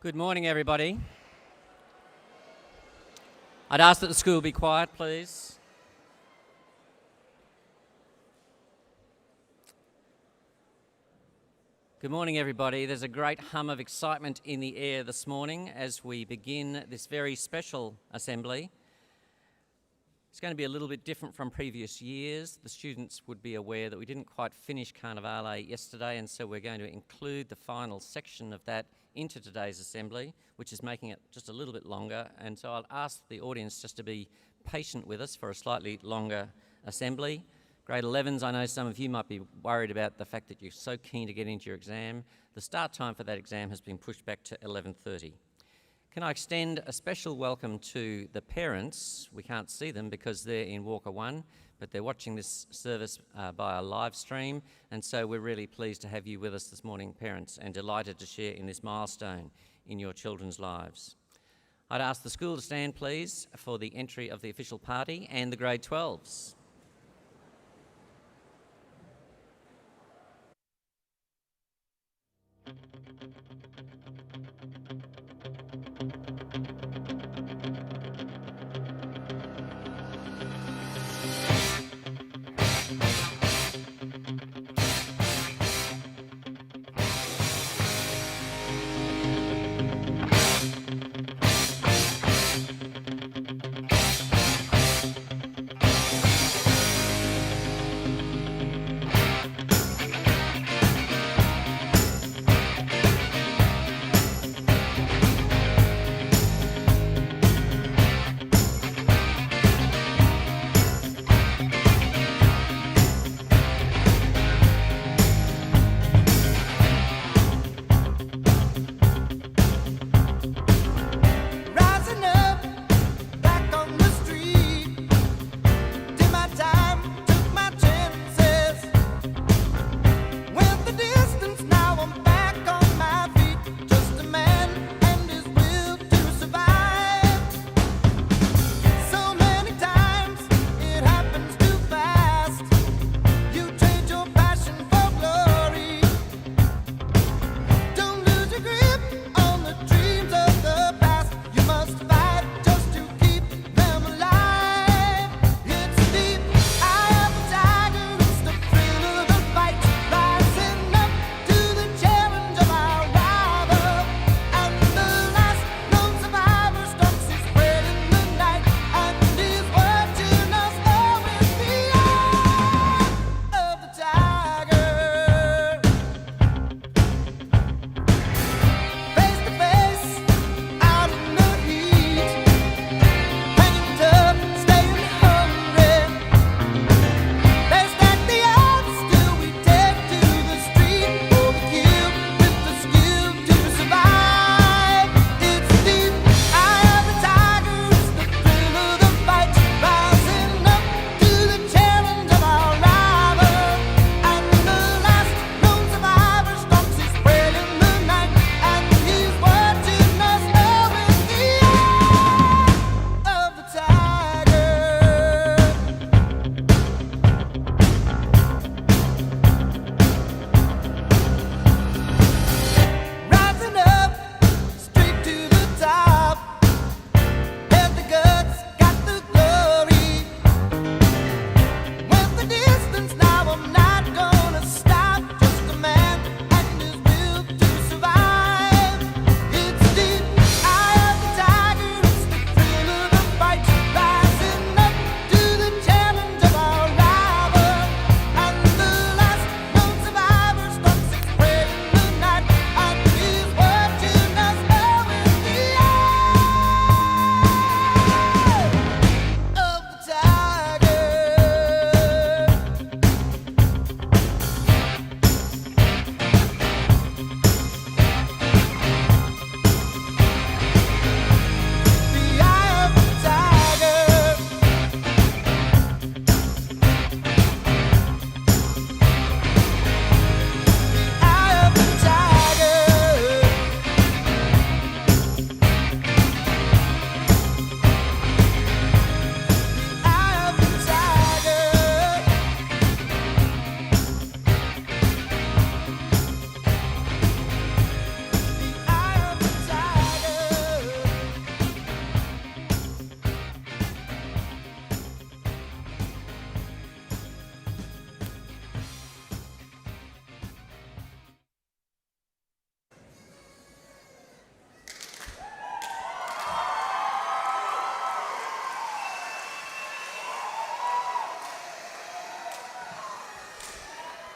Good morning, everybody. I'd ask that the school be quiet, please. Good morning, everybody. There's a great hum of excitement in the air this morning as we begin this very special assembly. It's going to be a little bit different from previous years. The students would be aware that we didn't quite finish Carnivale yesterday, and so we're going to include the final section of that into today's assembly, which is making it just a little bit longer. And so I'll ask the audience just to be patient with us for a slightly longer assembly. Grade 11s, I know some of you might be worried about the fact that you're so keen to get into your exam. The start time for that exam has been pushed back to 11:30. Can I extend a special welcome to the parents? We can't see them because they're in Walker 1, but they're watching this service by a live stream, and so we're really pleased to have you with us this morning, parents, and delighted to share in this milestone in your children's lives. I'd ask the school to stand, please, for the entry of the official party and the grade 12s.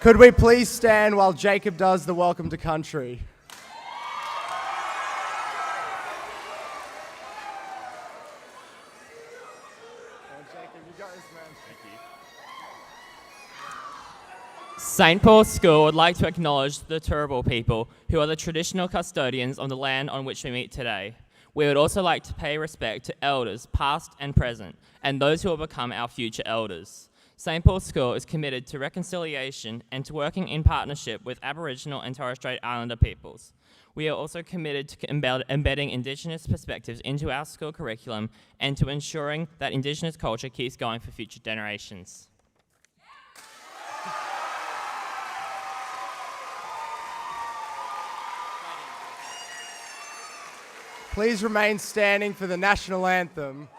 Could we please stand while Jacob does the welcome to country? St. Paul's School would like to acknowledge the Turrbal people, who are the traditional custodians of the land on which we meet today. We would also like to pay respect to elders, past and present, and those who will become our future elders. St. Paul's School is committed to reconciliation and to working in partnership with Aboriginal and Torres Strait Islander peoples. We are also committed to embedding Indigenous perspectives into our school curriculum and to ensuring that Indigenous culture keeps going for future generations. Please remain standing for the national anthem.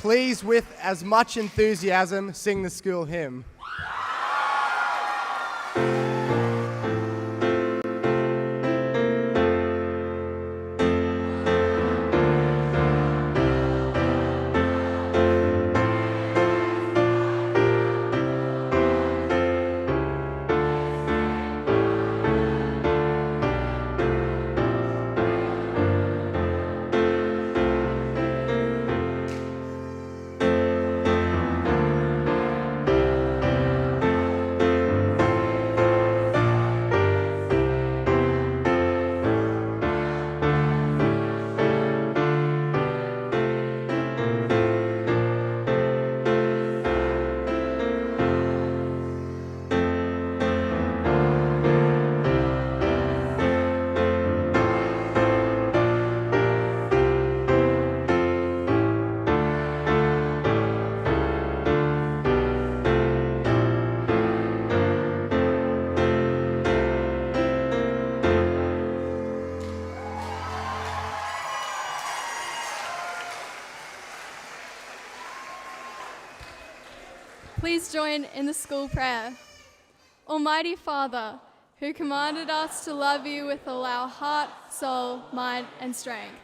Please, with as much enthusiasm, sing the school hymn. Please join in the school prayer. Almighty Father, who commanded us to love you with all our heart, soul, mind, and strength,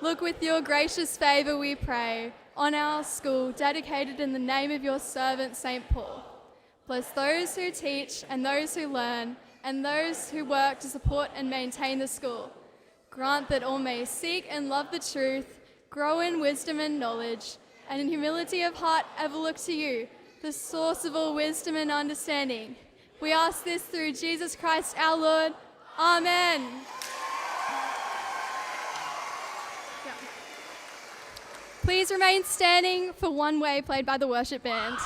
look with your gracious favour, we pray, on our school dedicated in the name of your servant St. Paul. Bless those who teach and those who learn and those who work to support and maintain the school. Grant that all may seek and love the truth, grow in wisdom and knowledge, and in humility of heart ever look to you, the source of all wisdom and understanding. We ask this through Jesus Christ our Lord. Amen. Please remain standing for One Way, played by the worship band.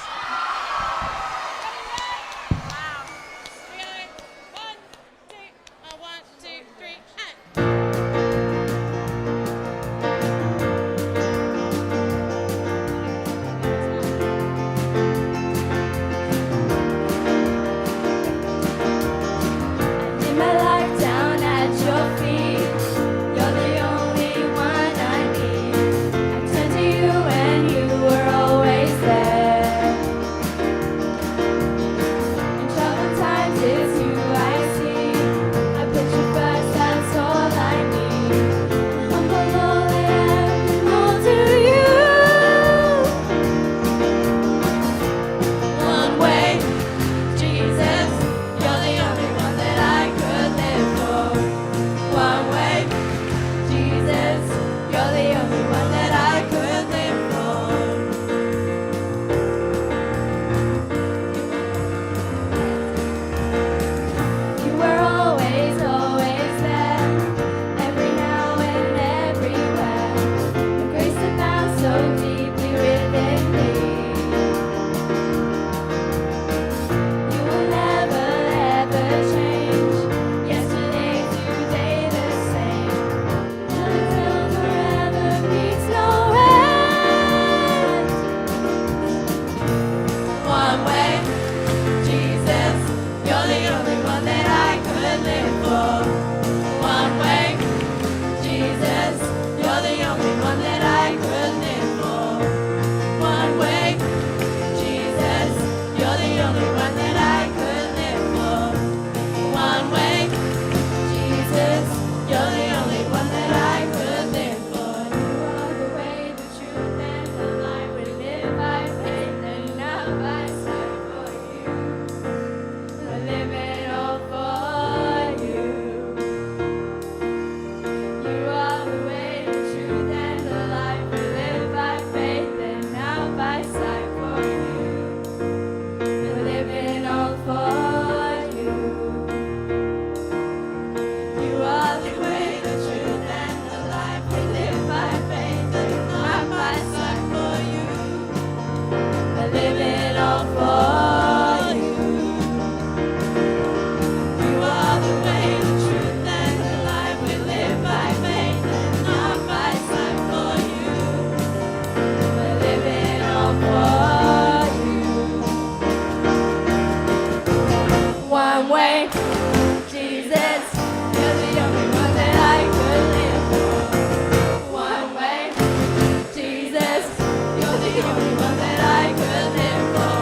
only one that I could live for.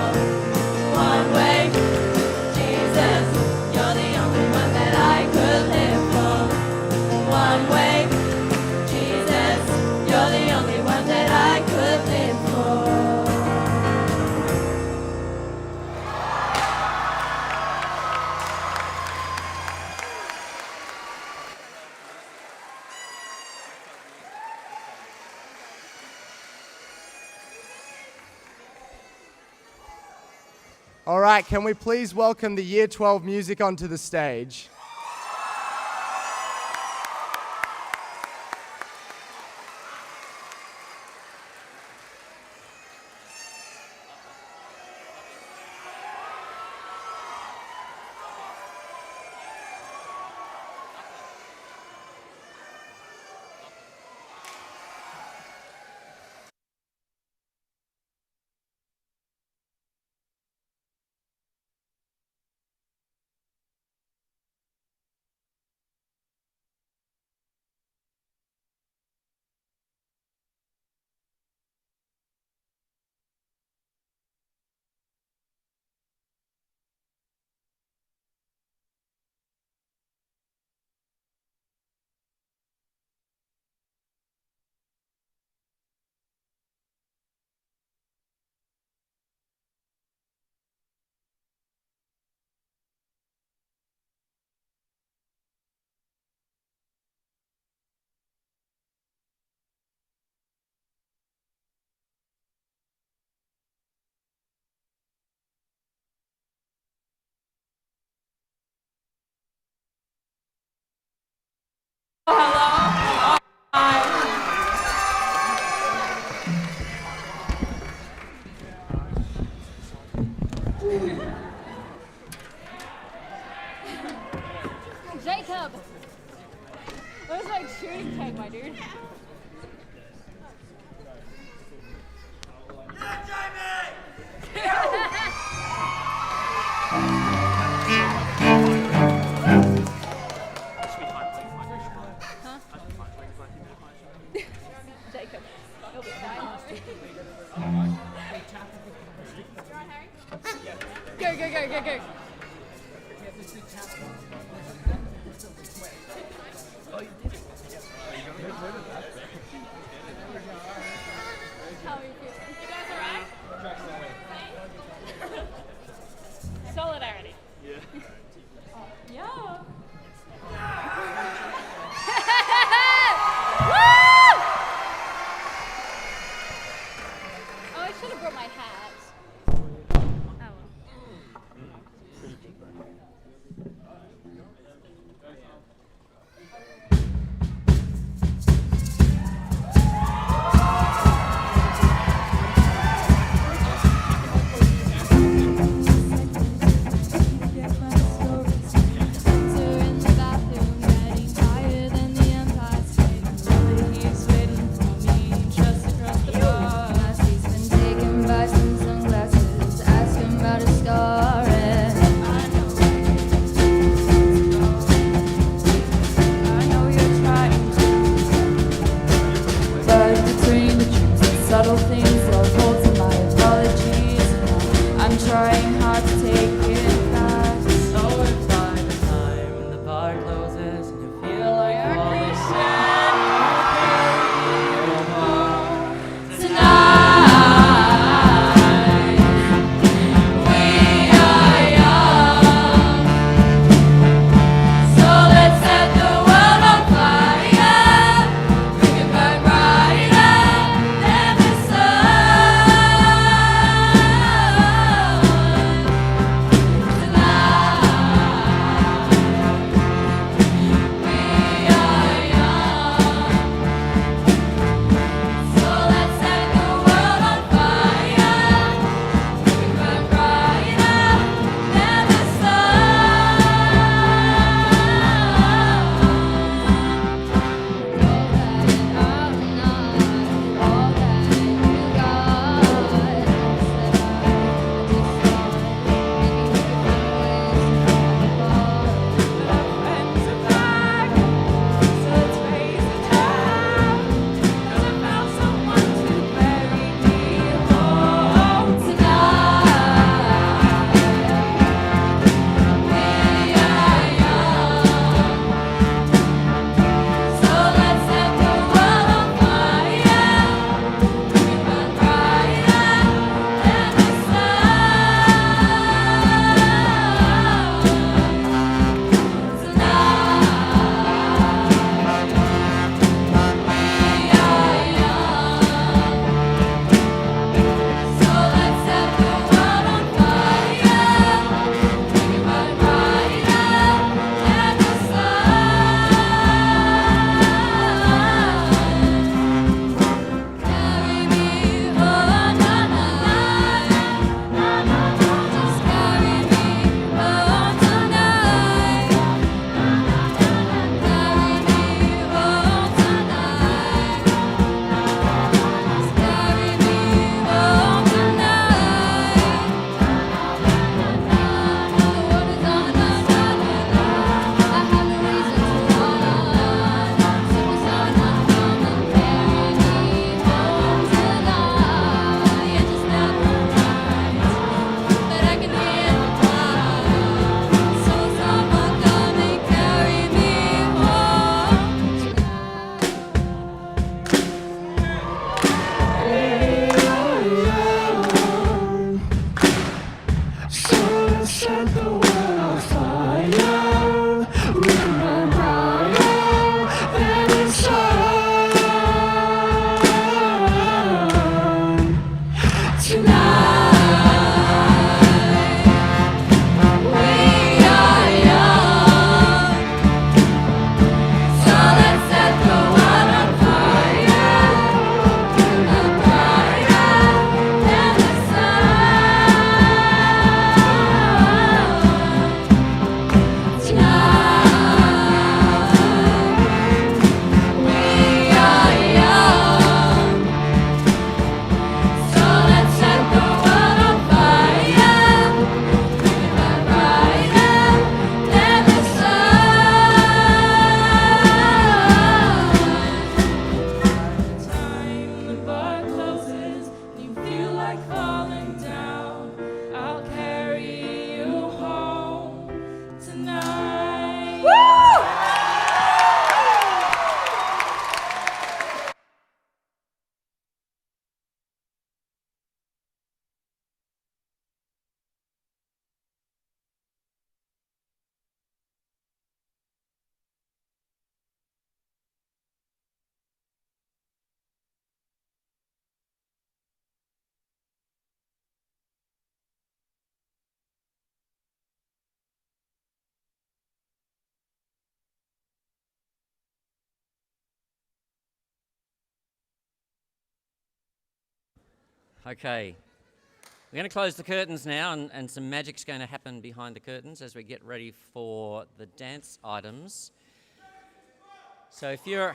One way, Jesus, you're the only one that I could live for. One way, Jesus, you're the only one that I could live for. All right, can we please welcome the Year 12 music onto the stage? Jacob! Where's my shooting peg, my dude? Jacob, you'll be fine. Go, go, go, go, go. How are you feeling? You guys alright? Solidarity. Yeah. Yeah. Woo! Oh, I should have brought my hat. Oh well. Okay. We're going to close the curtains now, and some magic's going to happen behind the curtains as we get ready for the dance items. So if you're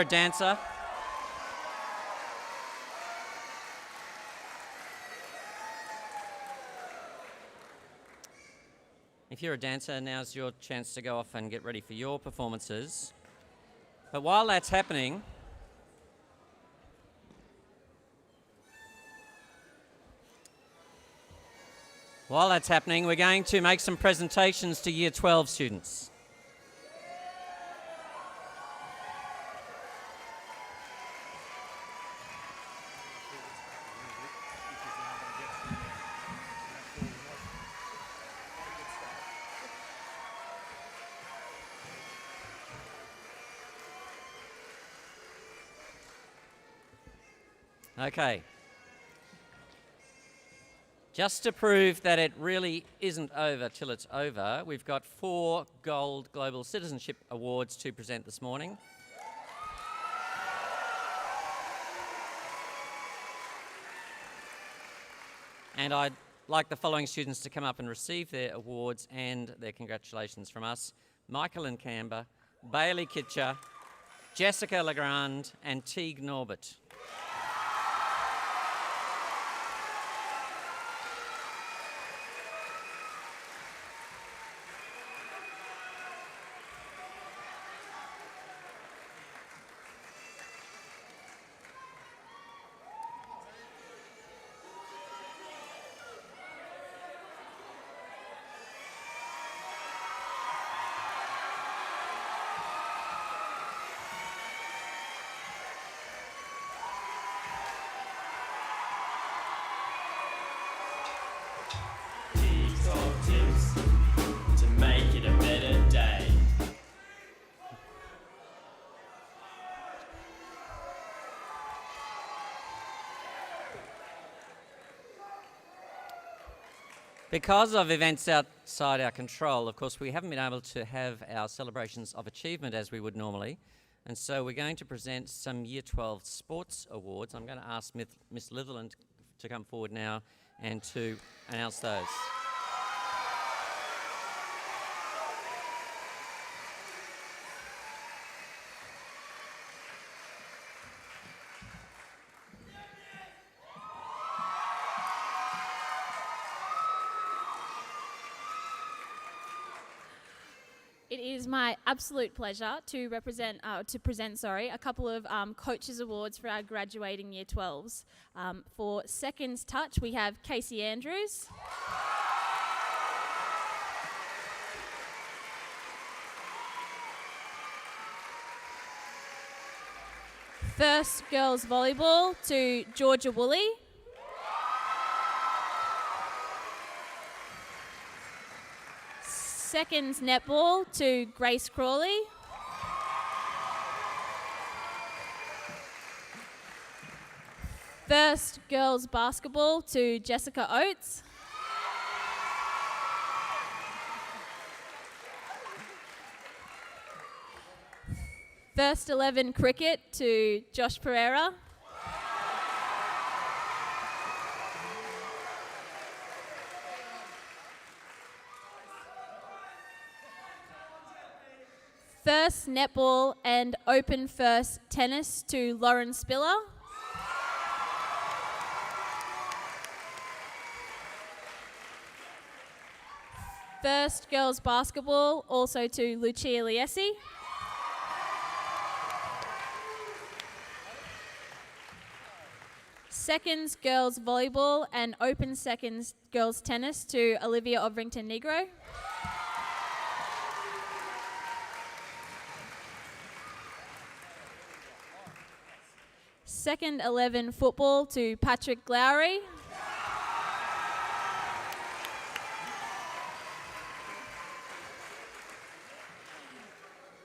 a dancer, now's your chance to go off and get ready for your performances. But while that's happening, we're going to make some presentations to Year 12 students. Okay. Just to prove that it really isn't over till it's over, we've got 4 Gold Global Citizenship Awards to present this morning. And I'd like the following students to come up and receive their awards and their congratulations from us: Michael and Canberra, Bailey Kitcher, Jessica Legrand, and Teague Norbert. To make it a better day. Because of events outside our control, of course, we haven't been able to have our celebrations of achievement as we would normally. And so we're going to present some Year 12 sports awards. I'm going to ask Miss Litherland to come forward now and to announce those. It is my absolute pleasure to present a couple of Coaches Awards for our graduating Year 12s. For Seconds Touch, we have Casey Andrews. First Girls Volleyball to Georgia Woolley. Seconds Netball to Grace Crawley. First girls basketball to Jessica Oates. First 11 cricket to Josh Pereira. First netball and open first tennis to Lauren Spiller. First girls basketball also to Lucia Liesi. Seconds girls volleyball and open seconds girls tennis to Olivia Ovrington Negro. Second 11 football to Patrick Glowry.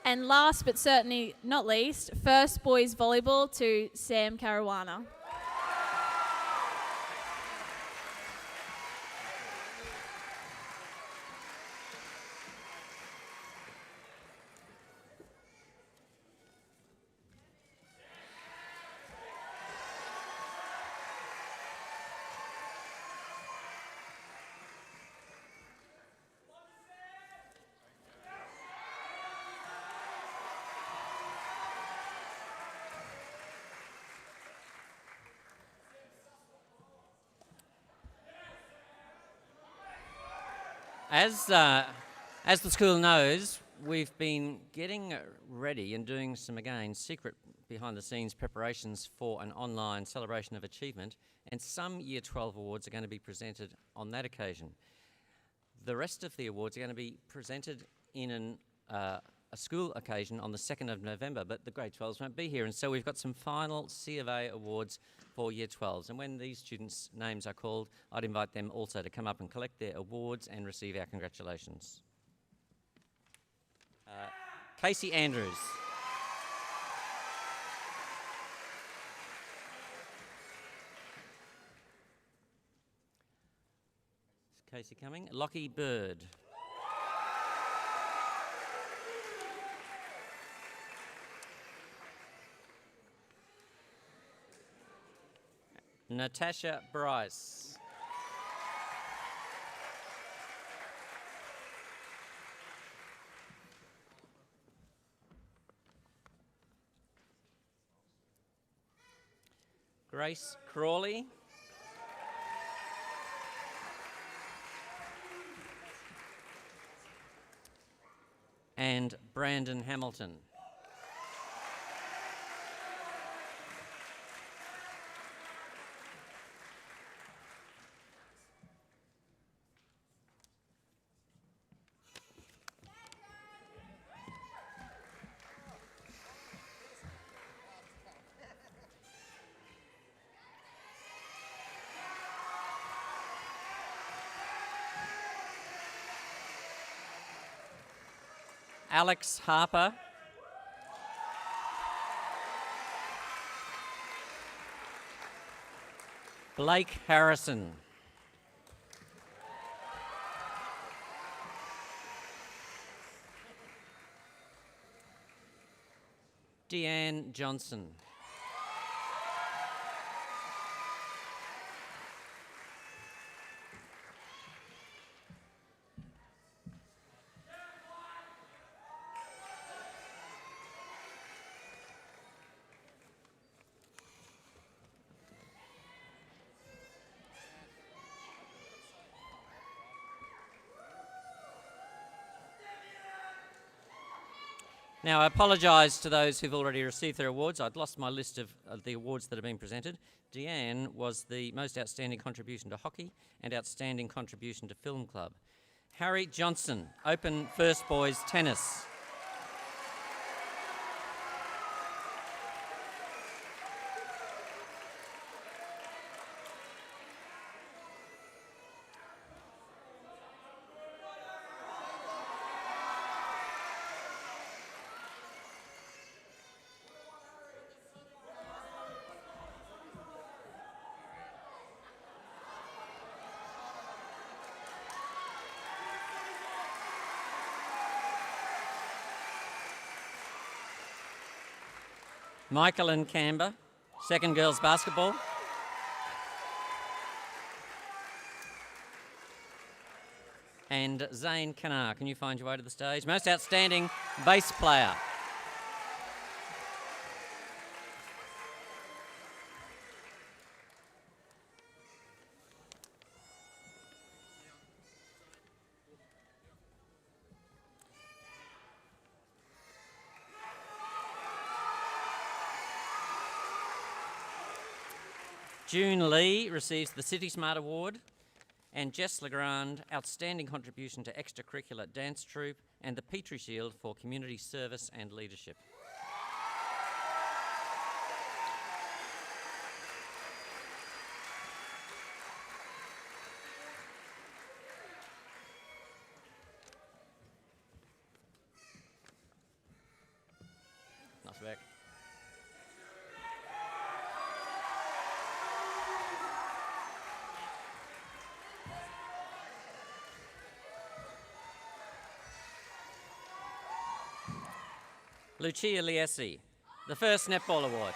And last but certainly not least, first boys volleyball to Sam Caruana. As the school knows, we've been getting ready and doing some, again, secret behind-the-scenes preparations for an online celebration of achievement, and some Year 12 awards are going to be presented on that occasion. The rest of the awards are going to be presented in a school occasion on the 2nd of November, but the grade 12s won't be here, and so we've got some final C of A awards for Year 12s. And when these students' names are called, I'd invite them also to come up and collect their awards and receive our congratulations. Casey Andrews. Is Casey coming? Lockie Bird. Natasha Bryce. Grace Crawley. And Brandon Hamilton. Alex Harper. Blake Harrison. Deanne Johnson. Now, I apologise to those who've already received their awards. I'd lost my list of the awards that have been presented. Deanne was the most outstanding contribution to hockey and outstanding contribution to film club. Harry Johnson, open first boys tennis. Michael and Canberra, second girls basketball. And Zane Kanar, can you find your way to the stage? Most outstanding bass player. June Lee receives the City Smart Award, and Jess Legrand, outstanding contribution to extracurricular dance troupe, and the Petrie Shield for community service and leadership. Nice back. Lucia Liesi, the first netball award.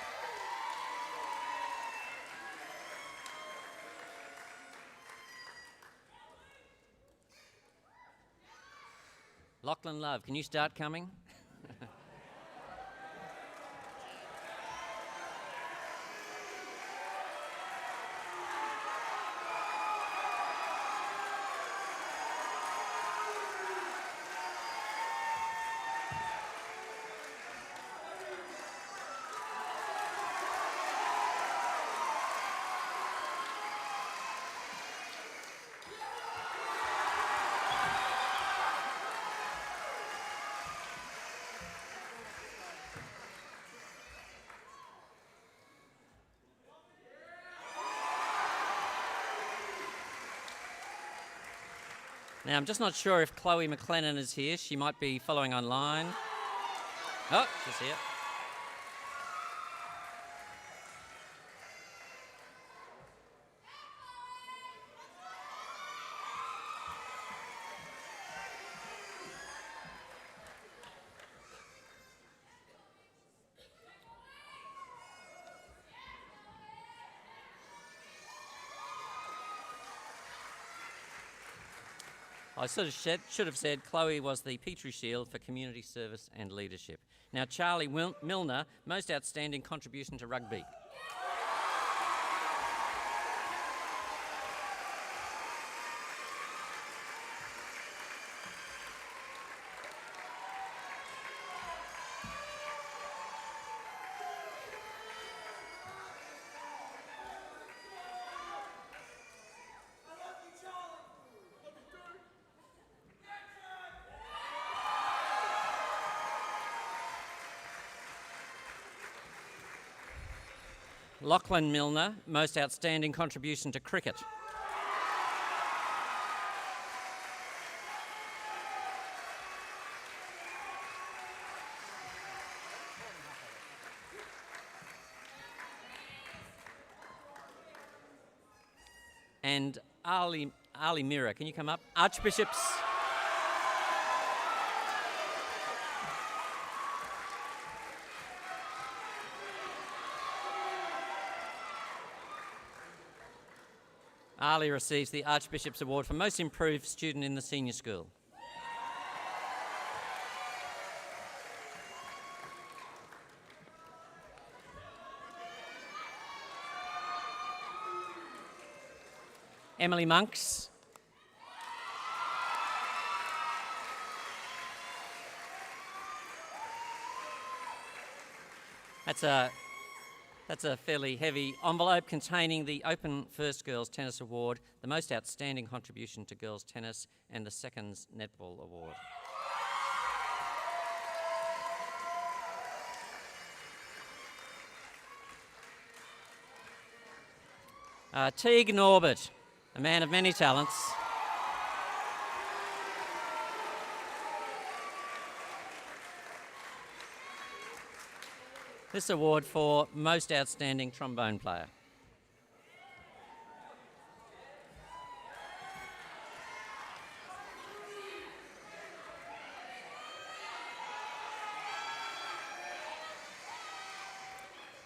Lachlan Love, can you start coming? Now, I'm just not sure if Chloe McLennan is here. She might be following online. Oh, she's here. I should have said Chloe was the Petrie Shield for community service and leadership. Now, Charlie Milner, most outstanding contribution to rugby. Lachlan Milner, most outstanding contribution to cricket. And Ali Mira, can you come up? Archbishops. Ali receives the Archbishop's Award for Most Improved Student in the Senior School. Emily Monks. That's a fairly heavy envelope containing the Open First Girls Tennis Award, the most outstanding contribution to girls tennis, and the Seconds Netball Award. Teague Norbert, a man of many talents. This award for most outstanding trombone player.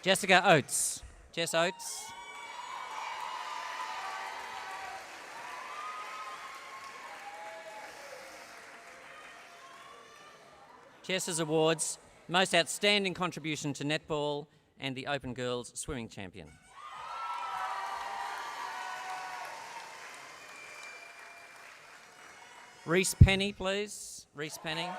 Jessica Oates. Jess Oates. Jess's awards, Most Outstanding Contribution to Netball and the Open Girls Swimming Champion. Reese Penny, please. Reese Penny.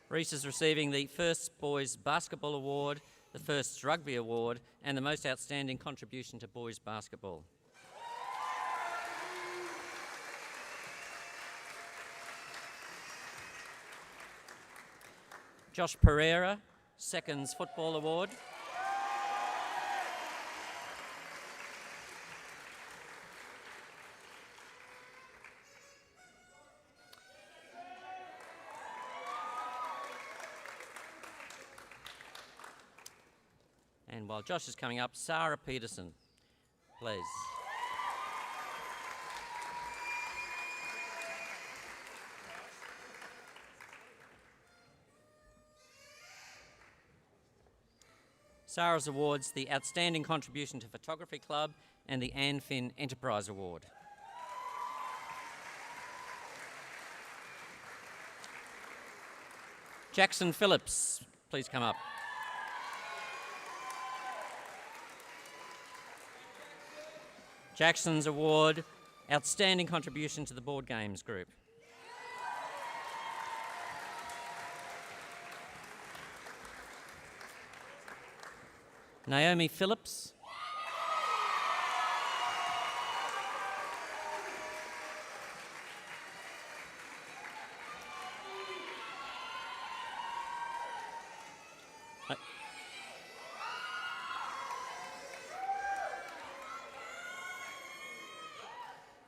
Reese is receiving the first Boys Basketball Award, the first Rugby Award, and the Most Outstanding Contribution to Boys Basketball. Josh Pereira, Seconds Football Award. And while Josh is coming up, Sarah Peterson, please. Sarah's awards the Outstanding Contribution to Photography Club and the Anne Finn Enterprise Award. Jackson Phillips, please come up. Jackson's award, Outstanding Contribution to the Board Games Group. Naomi Phillips.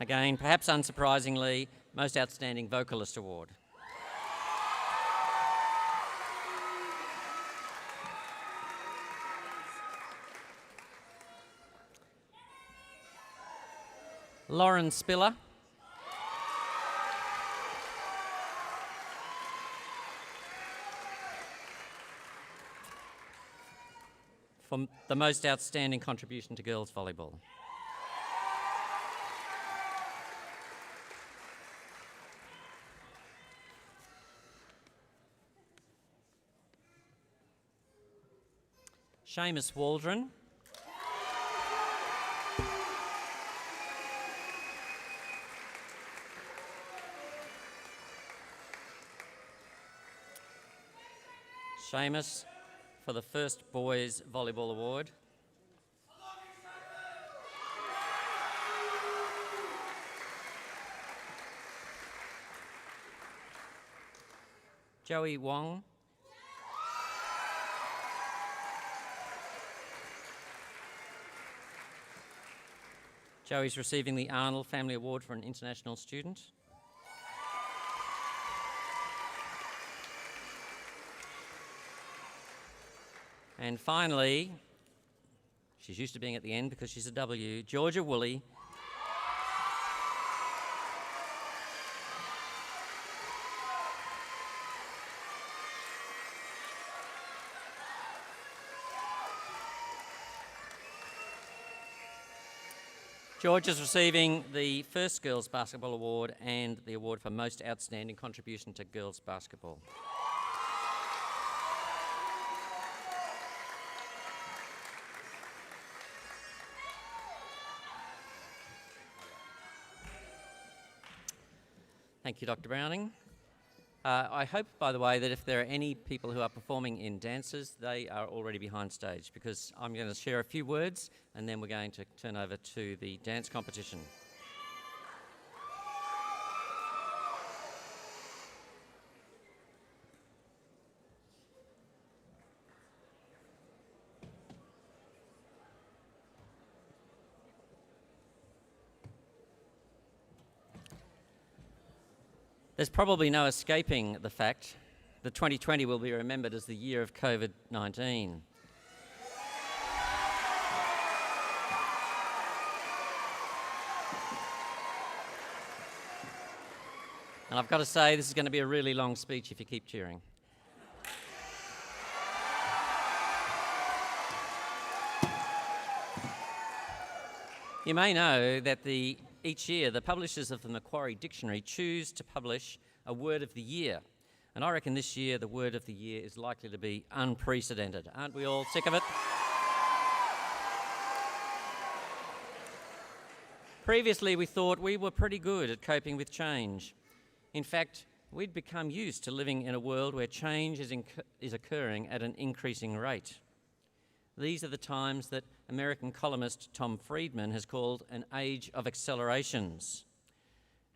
Again, perhaps unsurprisingly, Most Outstanding Vocalist Award. Lauren Spiller. For the Most Outstanding Contribution to Girls Volleyball. Seamus Waldron. Seamus for the first Boys Volleyball Award. Joey Wong. Joey's receiving the Arnold Family Award for an international student. And finally, she's used to being at the end because she's a W, Georgia Woolley. George is receiving the first Girls Basketball Award and the award for Most Outstanding Contribution to Girls Basketball. Thank you, Dr. Browning. I hope, by the way, that if there are any people who are performing in dances, they are already behind stage, because I'm going to share a few words and then we're going to turn over to the dance competition. There's probably no escaping the fact that 2020 will be remembered as the year of COVID-19. And I've got to say, this is going to be a really long speech if you keep cheering. You may know that each year the publishers of the Macquarie Dictionary choose to publish a word of the year. And I reckon this year the word of the year is likely to be unprecedented. Aren't we all sick of it? Previously, we thought we were pretty good at coping with change. In fact, we'd become used to living in a world where change is occurring at an increasing rate. These are the times that American columnist Tom Friedman has called an age of accelerations.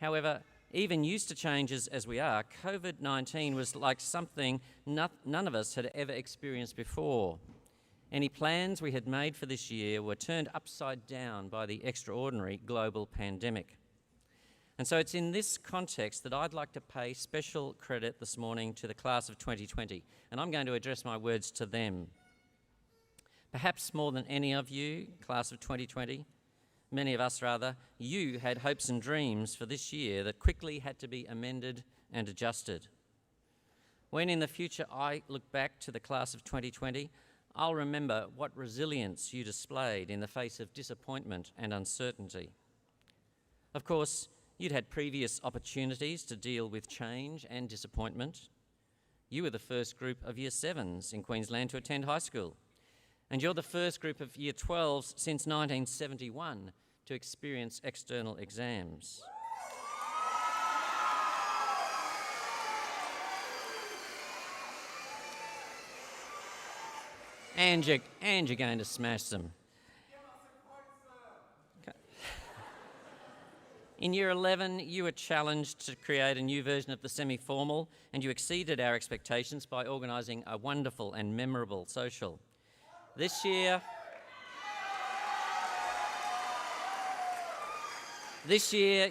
However, even used to changes as we are, COVID-19 was like something none of us had ever experienced before. Any plans we had made for this year were turned upside down by the extraordinary global pandemic. And so it's in this context that I'd like to pay special credit this morning to the class of 2020, and I'm going to address my words to them. Perhaps more than any of you, class of 2020, many of us rather, you had hopes and dreams for this year that quickly had to be amended and adjusted. When in the future I look back to the class of 2020, I'll remember what resilience you displayed in the face of disappointment and uncertainty. Of course, you'd had previous opportunities to deal with change and disappointment. You were the first group of Year 7s in Queensland to attend high school. And you're the first group of Year 12s since 1971 to experience external exams. And you're going to smash them. Okay. In Year 11, you were challenged to create a new version of the semi-formal, and you exceeded our expectations by organising a wonderful and memorable social. This year,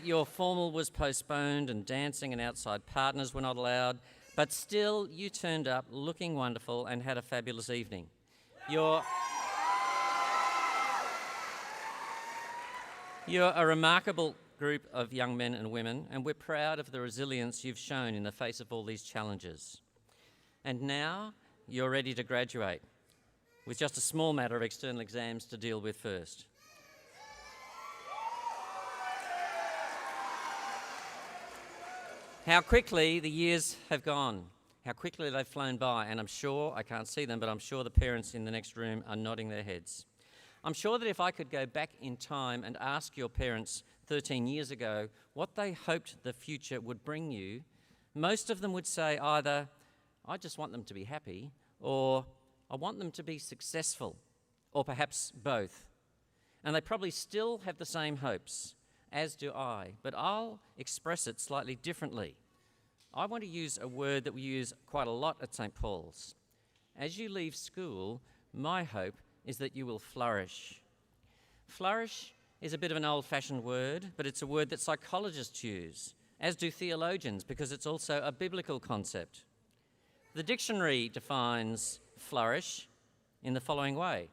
your formal was postponed and dancing and outside partners were not allowed, but still you turned up looking wonderful and had a fabulous evening. You're a remarkable group of young men and women, and we're proud of the resilience you've shown in the face of all these challenges. And now you're ready to graduate, with just a small matter of external exams to deal with first. How quickly the years have gone, how quickly they've flown by, and I'm sure, I can't see them, but I'm sure the parents in the next room are nodding their heads. I'm sure that if I could go back in time and ask your parents 13 years ago what they hoped the future would bring you, most of them would say either, I just want them to be happy, or I want them to be successful, or perhaps both. And they probably still have the same hopes, as do I, but I'll express it slightly differently. I want to use a word that we use quite a lot at St. Paul's. As you leave school, my hope is that you will flourish. Flourish is a bit of an old-fashioned word, but it's a word that psychologists use, as do theologians, because it's also a biblical concept. The dictionary defines flourish in the following way.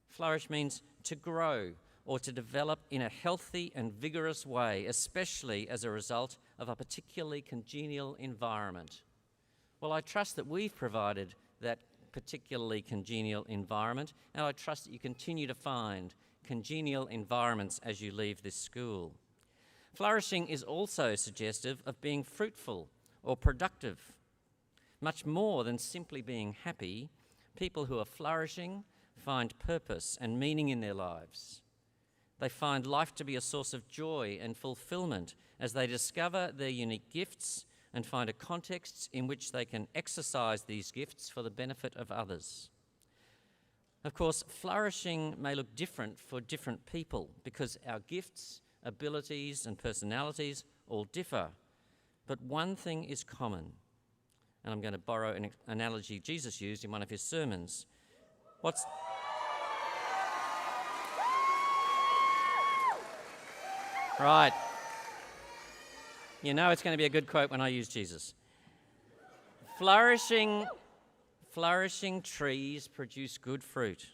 Flourish means to grow or to develop in a healthy and vigorous way, especially as a result of a particularly congenial environment. Well, I trust that we've provided that particularly congenial environment, and I trust that you continue to find congenial environments as you leave this school. Flourishing is also suggestive of being fruitful or productive. Much more than simply being happy, people who are flourishing find purpose and meaning in their lives. They find life to be a source of joy and fulfillment as they discover their unique gifts and find a context in which they can exercise these gifts for the benefit of others. Of course, flourishing may look different for different people because our gifts, abilities, and personalities all differ. But one thing is common, and I'm going to borrow an analogy Jesus used in one of his sermons. Right. You know it's going to be a good quote when I use Jesus. Flourishing trees produce good fruit.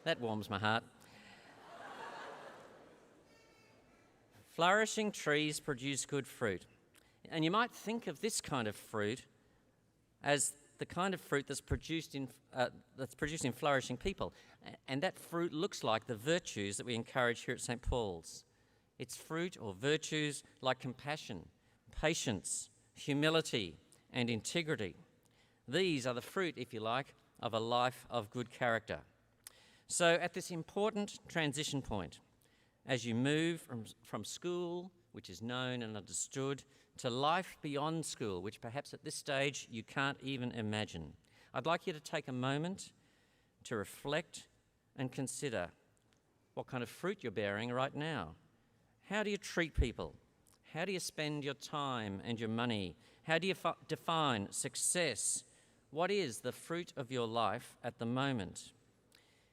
That warms my heart. Flourishing trees produce good fruit. And you might think of this kind of fruit as the kind of fruit that's produced in flourishing people. And that fruit looks like the virtues that we encourage here at St. Paul's. It's fruit or virtues like compassion, patience, humility, and integrity. These are the fruit, if you like, of a life of good character. So at this important transition point, as you move from school, which is known and understood, to life beyond school, which perhaps at this stage you can't even imagine, I'd like you to take a moment to reflect and consider what kind of fruit you're bearing right now. How do you treat people? How do you spend your time and your money? How do you define success? What is the fruit of your life at the moment?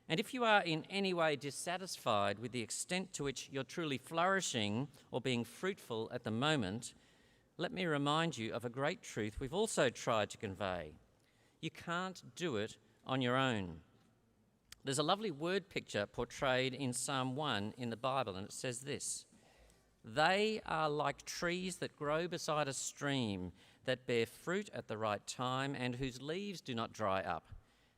And if you are in any way dissatisfied with the extent to which you're truly flourishing or being fruitful at the moment, let me remind you of a great truth we've also tried to convey. You can't do it on your own. There's a lovely word picture portrayed in Psalm 1 in the Bible, and it says this: "They are like trees that grow beside a stream, that bear fruit at the right time, and whose leaves do not dry up.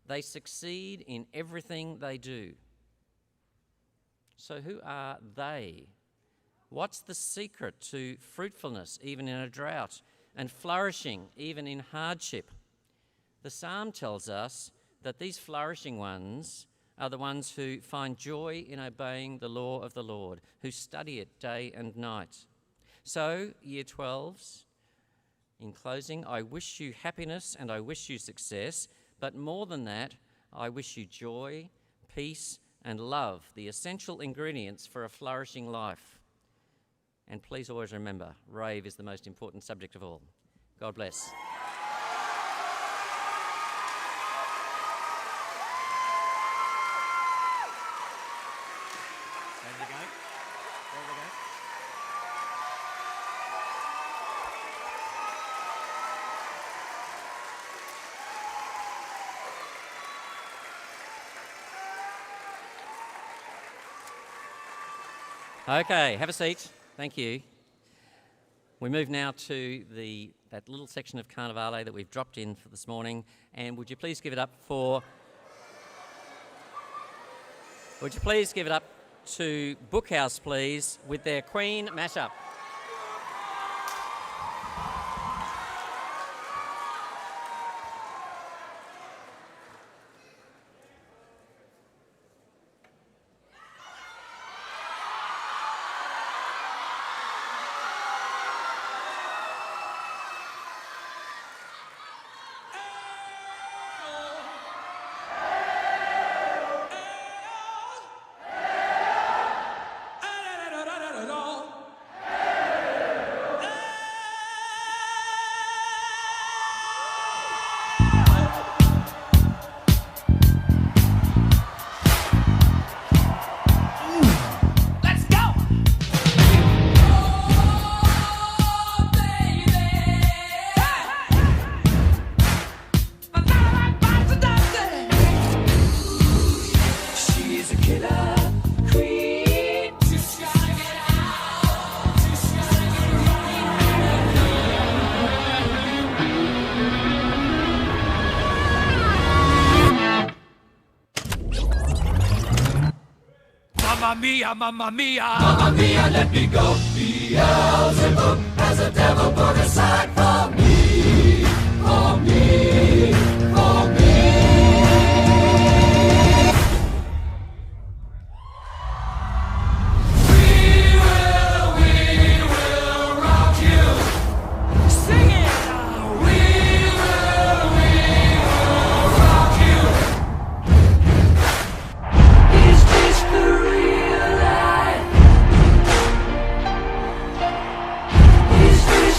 They succeed in everything they do." So who are they? What's the secret to fruitfulness, even in a drought, and flourishing, even in hardship? The psalm tells us that these flourishing ones are the ones who find joy in obeying the law of the Lord, who study it day and night. So, Year 12s, in closing, I wish you happiness and I wish you success, but more than that, I wish you joy, peace, and love, the essential ingredients for a flourishing life. And please always remember, rave is the most important subject of all. God bless. Okay, have a seat. Thank you. We move now to that little section of Carnivale that we've dropped in for this morning, and would you please give it up to Bookhouse, please, with their Queen mashup. Mamma mia, let me go. Beelzebub has a devil put aside for me, for me, for me. We will rock you. Sing it now. We will rock you. Is this the real life? Is this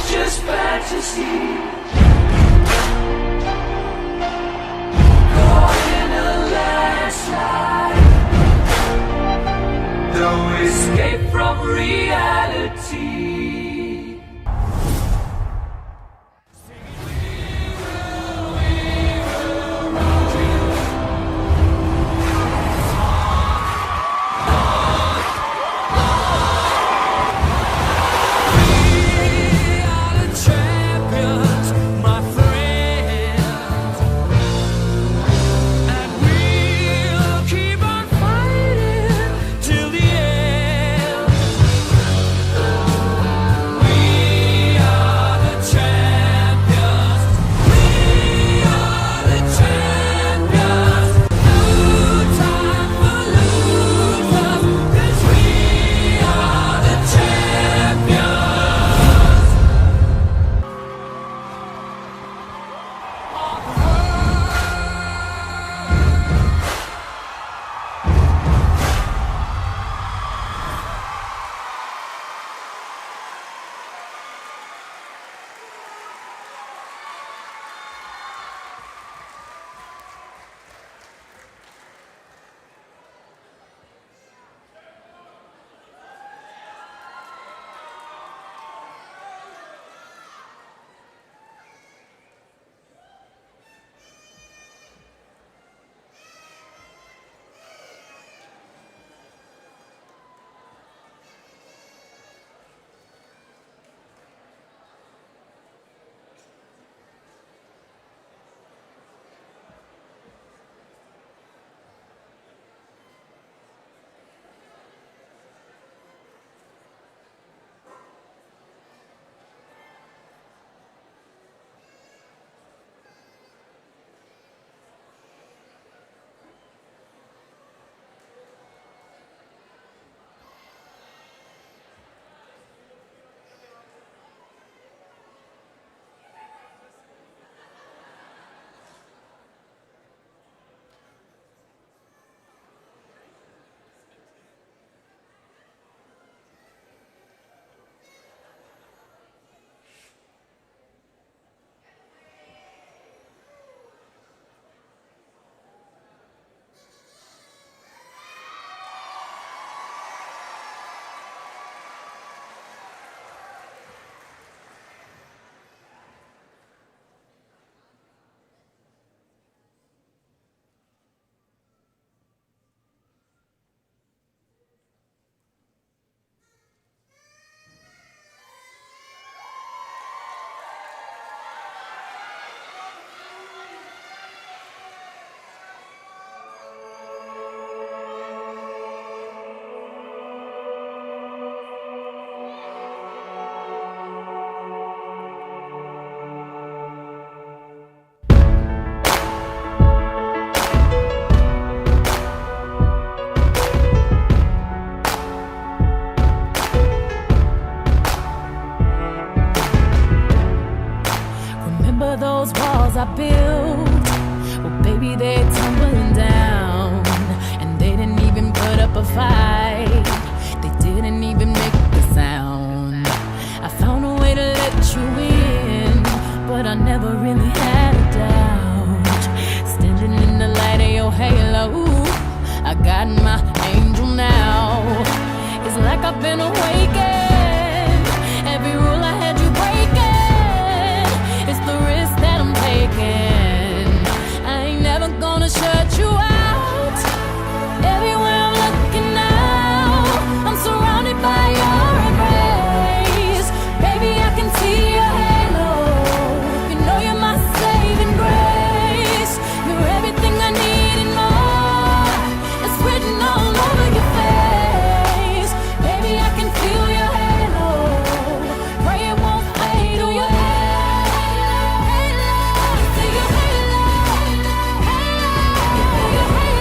walls I built, well, baby, they're tumbling down. And they didn't even put up a fight. They didn't even make a sound. I found a way to let you in, but I never really had a doubt. Standing in the light of your halo, I got my angel now. It's like I've been awakened. Every rule I had you breaking. It's the risk that I'm taking. I ain't never gonna shut you out. Everywhere I'm looking now, I'm surrounded by your embrace. Baby, I can see your halo. You know you're my saving grace. You're everything I need and more. It's written all over your face. Baby, I can feel your halo. Pray it won't fade away. See your halo. See your halo.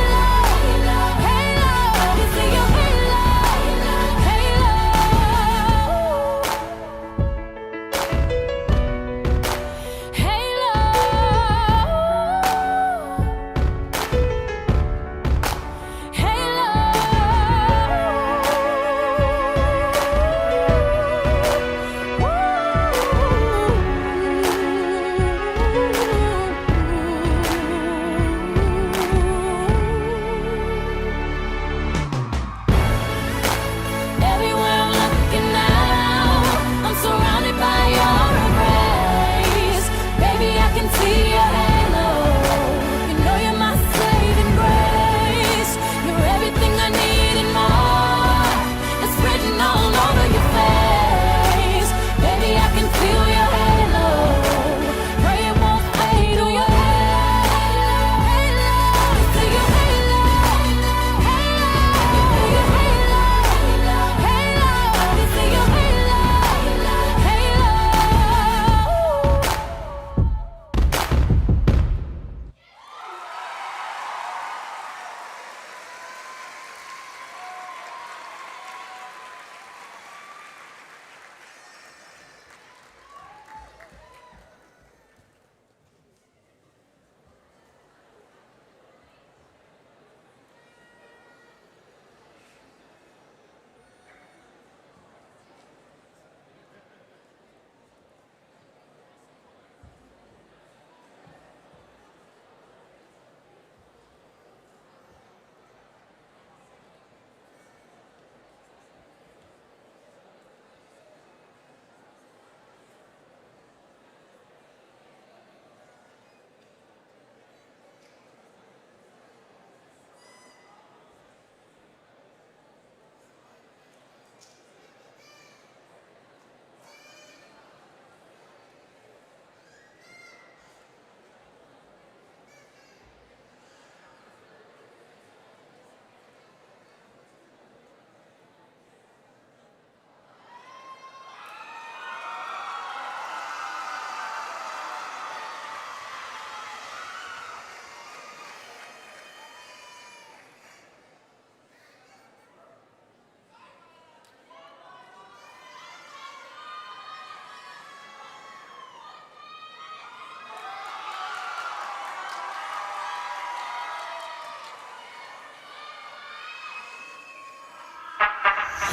See your halo. Everywhere I'm looking now, I'm surrounded by your embrace. Baby, I can see your halo. You know you're my saving grace. You're everything I need and more. It's written all over your face. Baby, I can feel your halo. Pray it won't fade away. See your halo. See your halo. See your halo.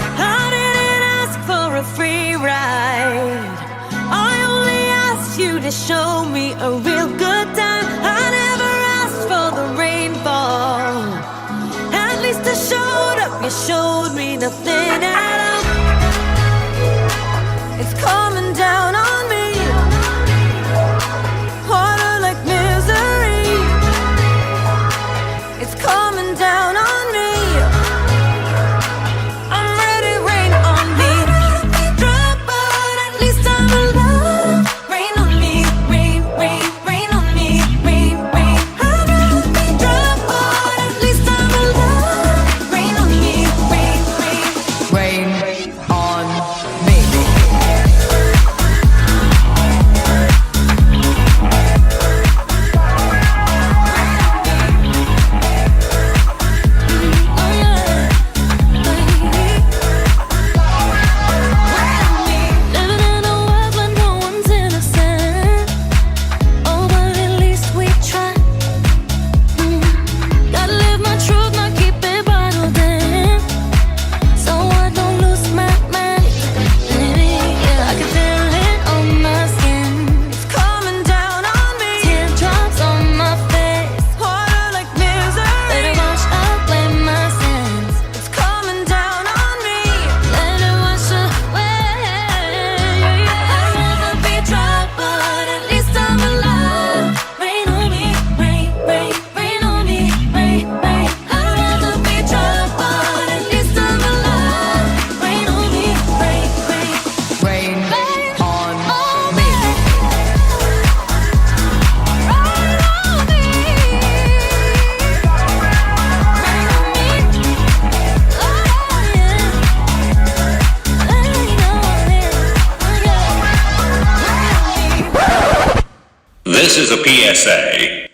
I didn't ask for a free ride. I only asked you to show me a real good time. I never asked for the rainfall. At least I showed up. You showed me nothing at all. It's coming down on me. Water like misery. It's coming down on me. Rain This is a PSA.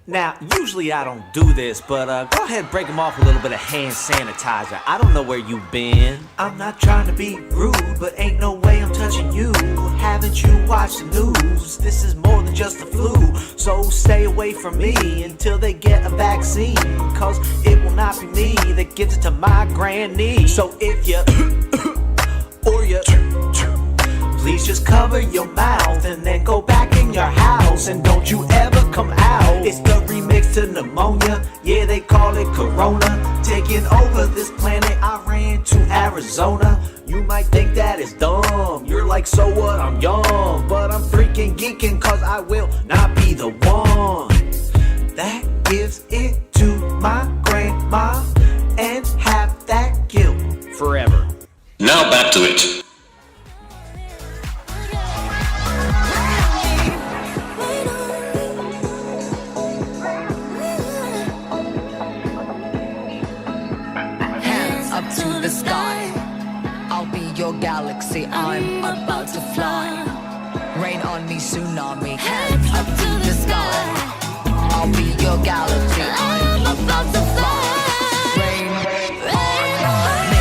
Now, usually I don't do this, but go ahead and break them off with a little bit of hand sanitizer. I don't know where you've been. I'm not trying to be rude, but ain't no way I'm touching you. Haven't you watched the news? This is more than just the flu. So stay away from me until they get a vaccine, cause it will not be me that gives it to my granny. So if you or you please just cover your mouth and then go back in your house, and don't you ever come out. It's the remix to pneumonia, yeah, they call it corona. Taking over this planet, I ran to Arizona. You might think that is dumb, you're like, so what, I'm young. But I'm freaking geeking, cause I will not be the one that gives it to my grandma and have that guilt forever. Now back to it. Hands up to the sky. I'll be your galaxy. I'm about to fly. Rain on me, tsunami. Hands up to the sky. I'll be your galaxy. I'm about to fly. Rain on me.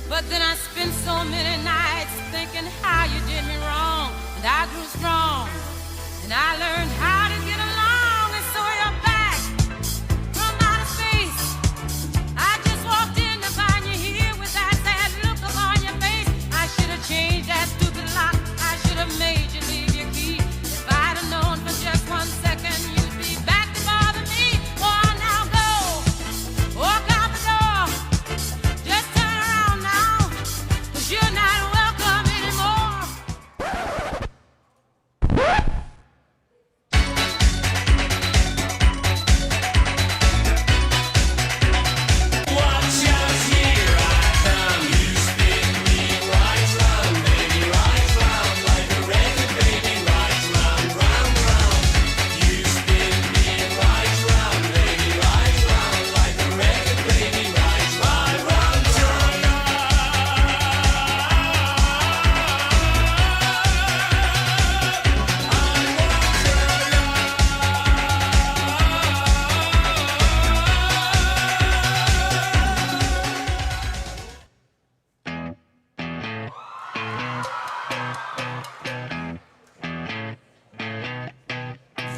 But then I spent so many nights thinking how you did me wrong, and I grew strong, and I learned how to get along, and so you're back from outer space. I just walked in to find you here with that sad look upon your face. I should have changed that stupid lock. I should have made you leave your key. If I'd have known for just 1 second you'd be back to bother me. Oh, now go, walk out the door. Just turn around now, 'cause you're not welcome anymore.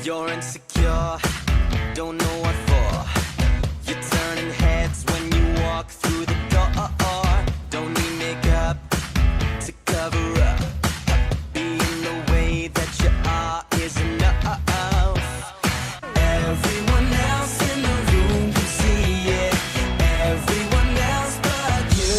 You're insecure, don't know what for. You're turning heads when you walk through the door. Don't need makeup to cover up. Being the way that you are is enough. Everyone else in the room can see it. Everyone else but you.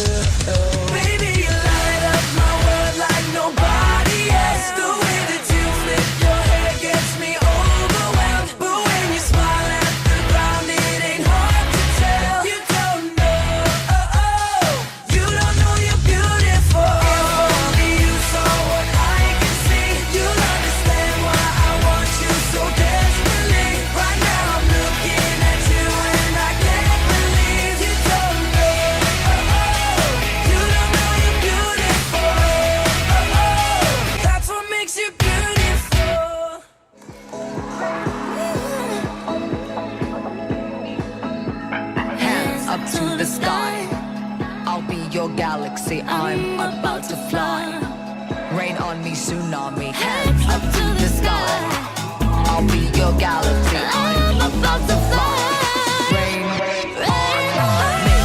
Baby, you light up my world like nobody else. The way that you flip your hair gets me overwhelmed. But when you smile at the ground, it ain't hard to tell. You don't know, you don't know you're beautiful. If only you saw what I can see, you'll understand why I want you so desperately. Right now I'm looking at you and I can't believe you don't know, you don't know you're beautiful. That's what makes you beautiful. Hands up to the sky, I'll be your galaxy, I'm about to fly. Rain on me, tsunami. Hands up to the sky, I'll be your galaxy, I'm about to fly. Rain on me. Rain on me.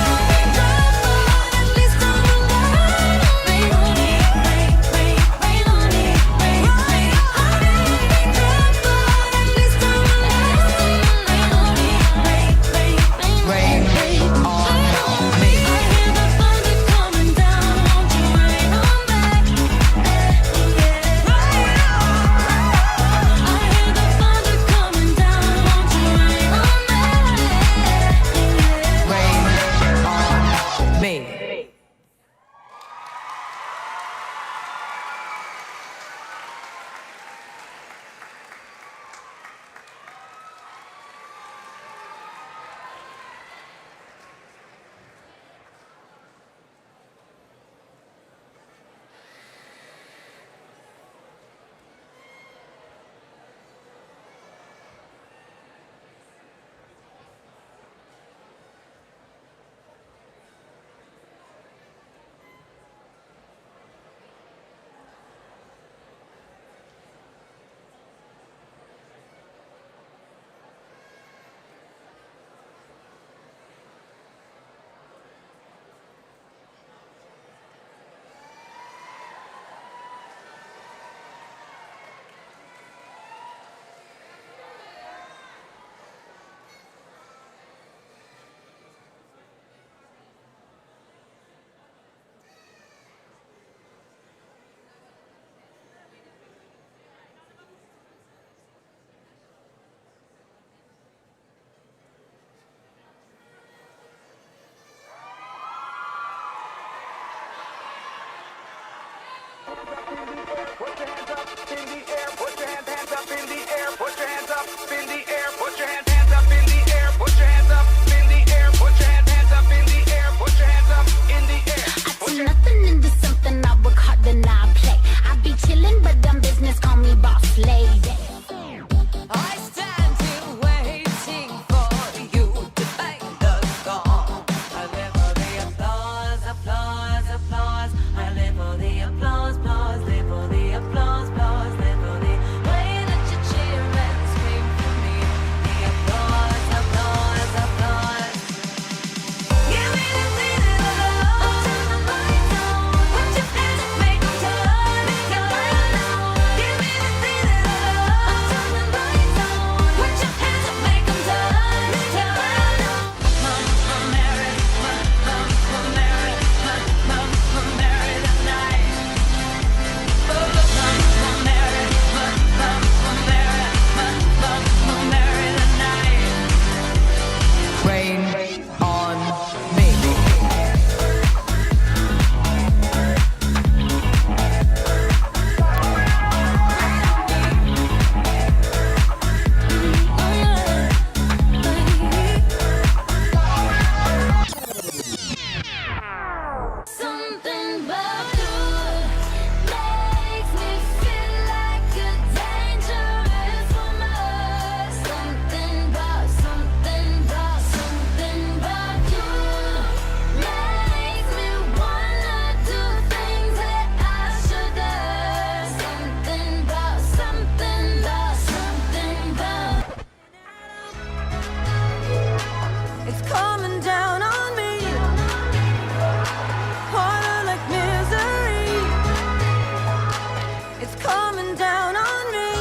rain down on me.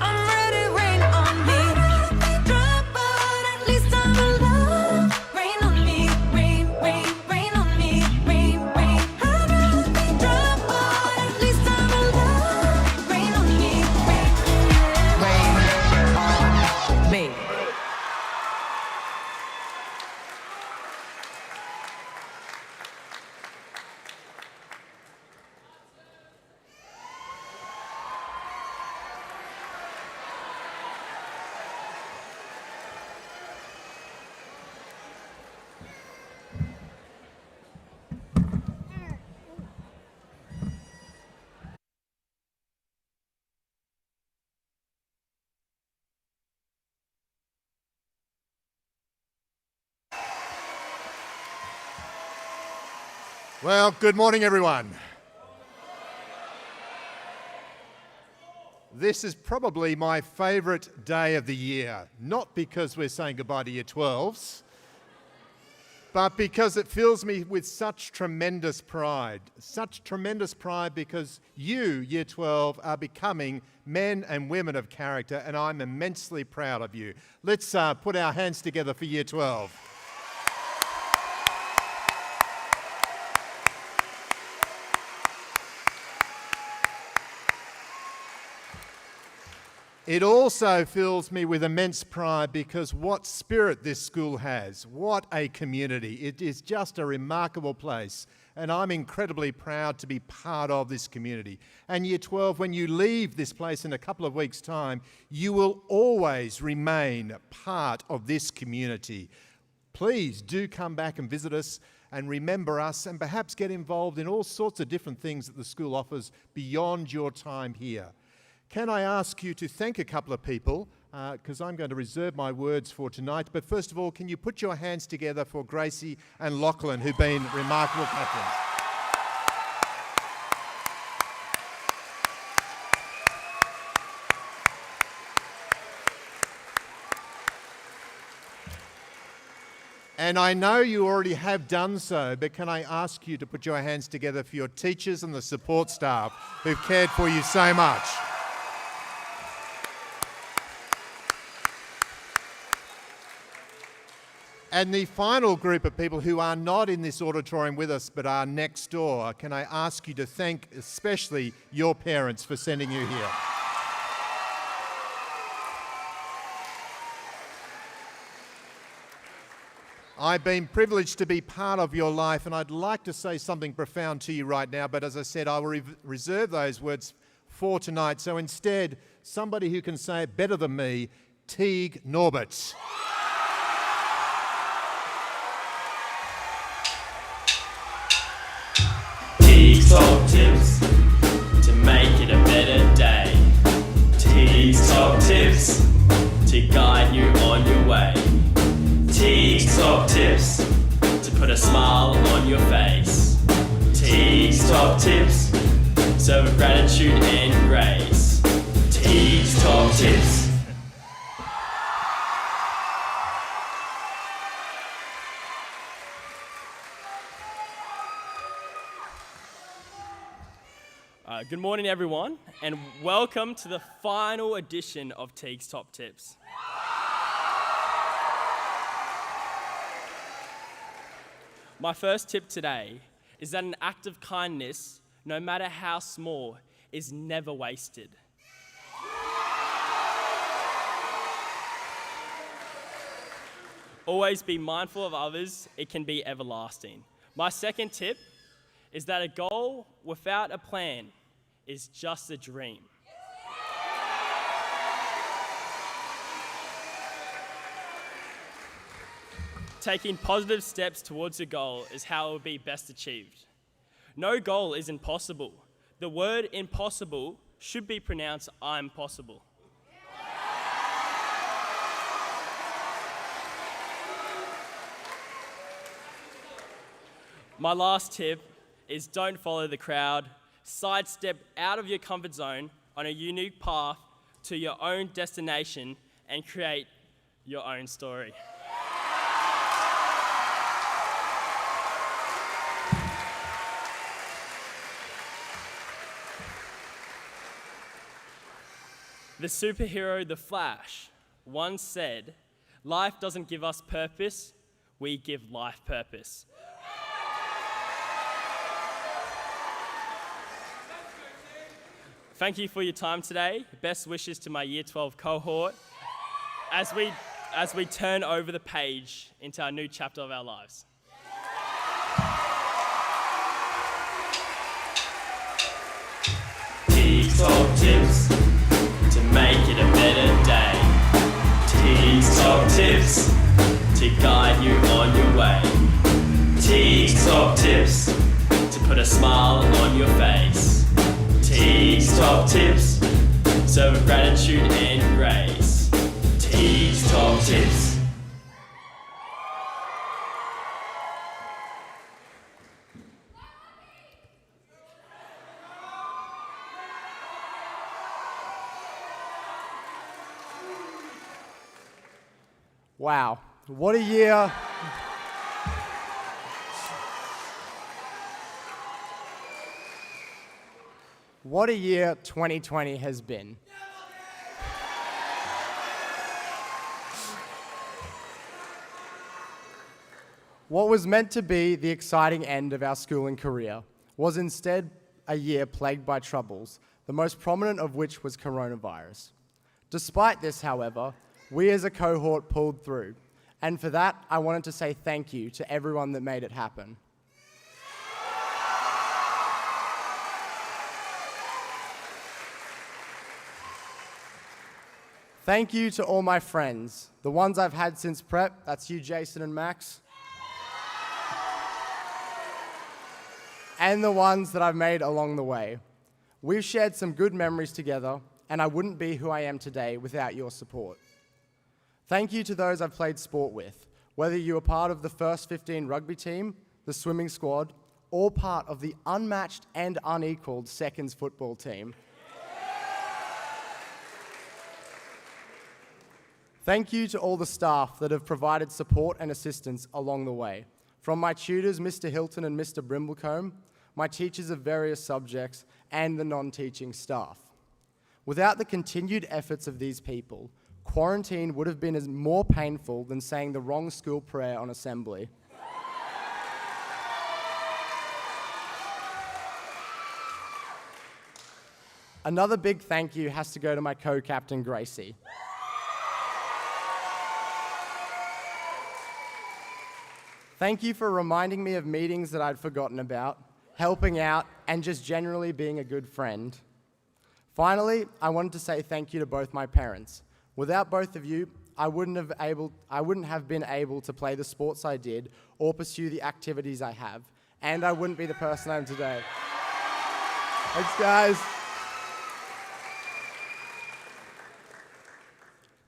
I'm ready, rain on me. Drop, but at least I'm alive. Rain on me, rain, rain, rain on me, rain, rain. I'd rather be drop, but at least I'm alive. Rain on me, rain, Rain on me. Well, good morning, everyone. This is probably my favourite day of the year, not because we're saying goodbye to Year 12s, but because it fills me with such tremendous pride because you, Year 12, are becoming men and women of character, and I'm immensely proud of you. Let's put our hands together for Year 12. It also fills me with immense pride because what spirit this school has, what a community. It is just a remarkable place, and I'm incredibly proud to be part of this community. And Year 12, when you leave this place in a couple of weeks' time, you will always remain part of this community. Please do come back and visit us and remember us and perhaps get involved in all sorts of different things that the school offers beyond your time here. Can I ask you to thank a couple of people, because I'm going to reserve my words for tonight. But first of all, can you put your hands together for Gracie and Lachlan, who've been remarkable captains. And I know you already have done so, but can I ask you to put your hands together for your teachers and the support staff who've cared for you so much. And the final group of people who are not in this auditorium with us but are next door, can I ask you to thank especially your parents for sending you here. I've been privileged to be part of your life, and I'd like to say something profound to you right now, but as I said, I will reserve those words for tonight. So instead, somebody who can say it better than me, Teague Norbert. Teague's top tips to make it a better day. Teague's top tips to guide you on your way. Teague's top tips to put a smile on your face. Teague's top tips serve with gratitude and grace. Teague's top tips. Good morning, everyone, and welcome to the final edition of Teague's Top Tips. My first tip today is that an act of kindness, no matter how small, is never wasted. Always be mindful of others, it can be everlasting. My second tip is that a goal without a plan is just a dream. Taking positive steps towards a goal is how it will be best achieved. No goal is impossible. The word impossible should be pronounced I'm possible. My last tip is don't follow the crowd. Sidestep out of your comfort zone on a unique path to your own destination and create your own story. The superhero The Flash once said, "Life doesn't give us purpose, we give life purpose." Thank you for your time today. Best wishes to my Year 12 cohort as we turn over the page into our new chapter of our lives. Teague's Top Tips to make it a better day. Teague's Top Tips to guide you on your way. Teague's Top Tips to put a smile on your face. Teague's Top Tips, serve with gratitude and grace. Teague's Top Tips. Wow, what a year. What a year 2020 has been. What was meant to be the exciting end of our schooling career was instead a year plagued by troubles, the most prominent of which was coronavirus. Despite this, however, we as a cohort pulled through, and for that, I wanted to say thank you to everyone that made it happen. Thank you to all my friends, the ones I've had since prep, that's you, Jason and Max, and the ones that I've made along the way. We've shared some good memories together, and I wouldn't be who I am today without your support. Thank you to those I've played sport with, whether you were part of the first 15 rugby team, the swimming squad, or part of the unmatched and unequaled seconds football team. Thank you to all the staff that have provided support and assistance along the way. From my tutors, Mr. Hilton and Mr. Brimblecombe, my teachers of various subjects, and the non-teaching staff. Without the continued efforts of these people, quarantine would have been more painful than saying the wrong school prayer on assembly. Another big thank you has to go to my co-captain, Gracie. Thank you for reminding me of meetings that I'd forgotten about, helping out, and just generally being a good friend. Finally, I wanted to say thank you to both my parents. Without both of you, I wouldn't have been able to play the sports I did or pursue the activities I have, and I wouldn't be the person I am today. Thanks, guys.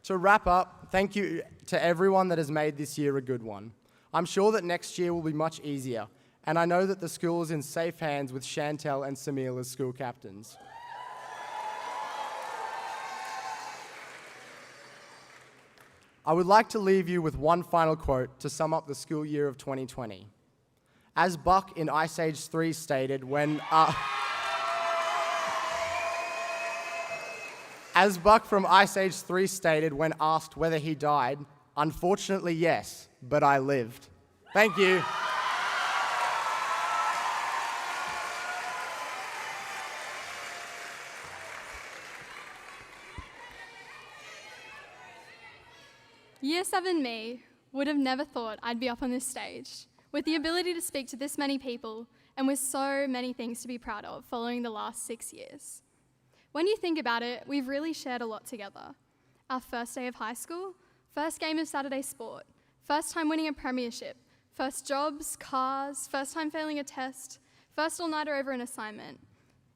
To wrap up, thank you to everyone that has made this year a good one. I'm sure that next year will be much easier, and I know that the school is in safe hands with Chantel and Samil as school captains. I would like to leave you with one final quote to sum up the school year of 2020. As Buck in Ice Age 3 stated when... As Buck from Ice Age 3 stated when asked whether he died, "Unfortunately, yes, but I lived." Thank you. Year 7 me would have never thought I'd be up on this stage with the ability to speak to this many people and with so many things to be proud of following the last 6 years. When you think about it, we've really shared a lot together. Our first day of high school, first game of Saturday sport, first time winning a premiership, first jobs, cars, first time failing a test, first all-nighter over an assignment.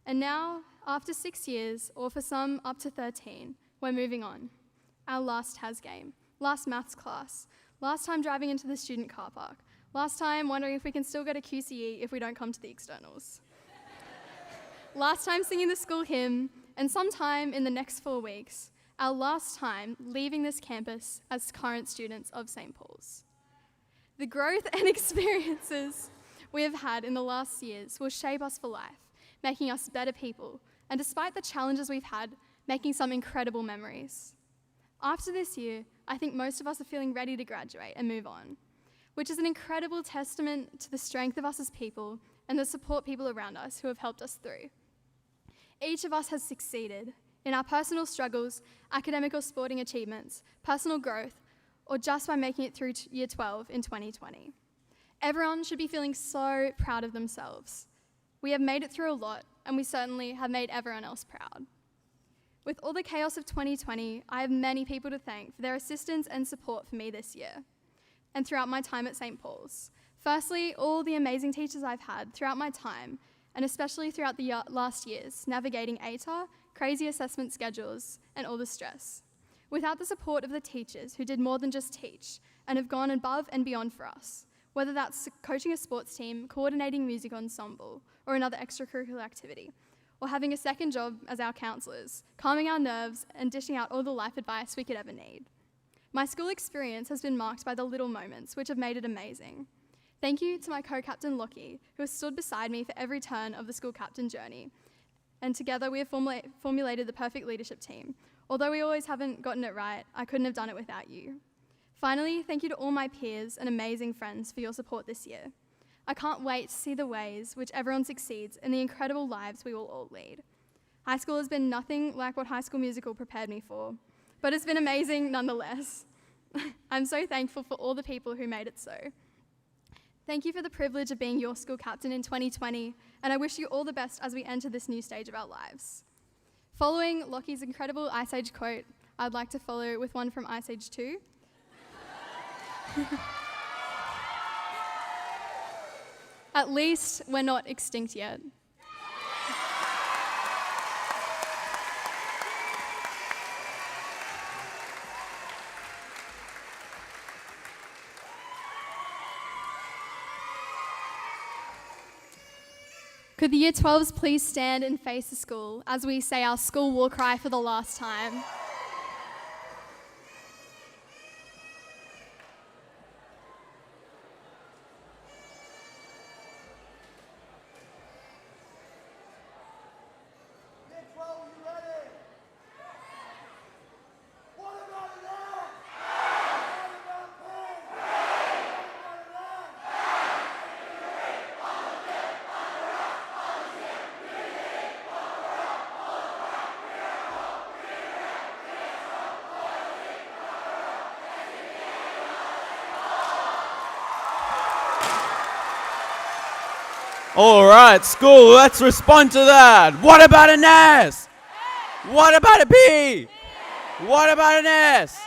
And now, after 6 years, or for some up to 13, we're moving on. Our last TAS game, last maths class, last time driving into the student car park, last time wondering if we can still go to QCE if we don't come to the externals. Last time singing the school hymn, and sometime in the next 4 weeks, our last time leaving this campus as current students of St. Paul's. The growth and experiences we have had in the last years will shape us for life, making us better people. And despite the challenges we've had, making some incredible memories. After this year, I think most of us are feeling ready to graduate and move on, which is an incredible testament to the strength of us as people and the support people around us who have helped us through. Each of us has succeeded in our personal struggles, academic or sporting achievements, personal growth, or just by making it through year 12 in 2020. Everyone should be feeling so proud of themselves. We have made it through a lot, and we certainly have made everyone else proud. With all the chaos of 2020, I have many people to thank for their assistance and support for me this year and throughout my time at St. Paul's. Firstly, all the amazing teachers I've had throughout my time, and especially throughout the last years, navigating ATAR, crazy assessment schedules, and all the stress. Without the support of the teachers who did more than just teach and have gone above and beyond for us, whether that's coaching a sports team, coordinating music ensemble, or another extracurricular activity, or having a second job as our counsellors, calming our nerves and dishing out all the life advice we could ever need. My school experience has been marked by the little moments which have made it amazing. Thank you to my co-captain Lockie, who has stood beside me for every turn of the school captain journey. And together we have formulated the perfect leadership team. Although we always haven't gotten it right, I couldn't have done it without you. Finally, thank you to all my peers and amazing friends for your support this year. I can't wait to see the ways which everyone succeeds and the incredible lives we will all lead. High school has been nothing like what High School Musical prepared me for, but it's been amazing nonetheless. I'm so thankful for all the people who made it so. Thank you for the privilege of being your school captain in 2020, and I wish you all the best as we enter this new stage of our lives. Following Lockie's incredible Ice Age quote, I'd like to follow with one from Ice Age 2. At least we're not extinct yet. Could the Year 12s please stand and face the school as we say our school war cry for the last time? All right, school, let's respond to that. What about an S? What about a P? What about an S?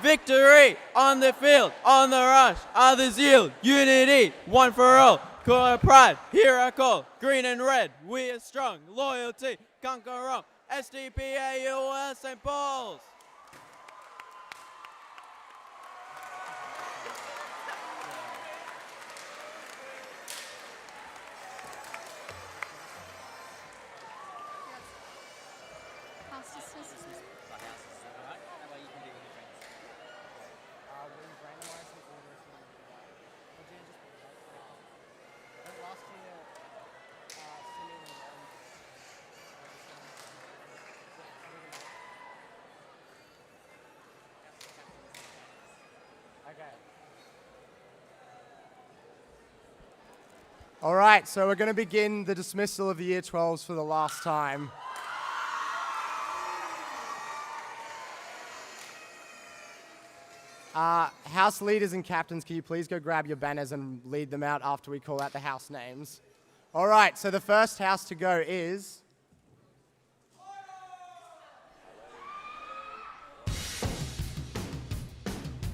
Victory on the field, on the rush, others yield, unity, one for all. Core pride, here I call, green and red, we are strong, loyalty, conquer all. SDPAUS St. Paul's. All right, so we're going to begin the dismissal of the Year 12s for the last time. House leaders and captains, can you please go grab your banners and lead them out after we call out the house names? All right, so the first house to go is...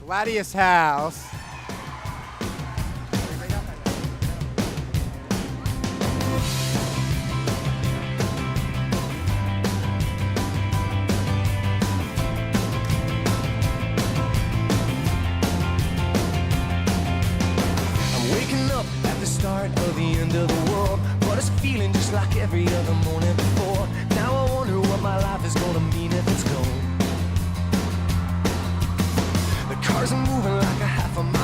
Gladius House. Like every other morning before. Now I wonder what my life is gonna mean if it's gone. The cars are moving like a half a mile.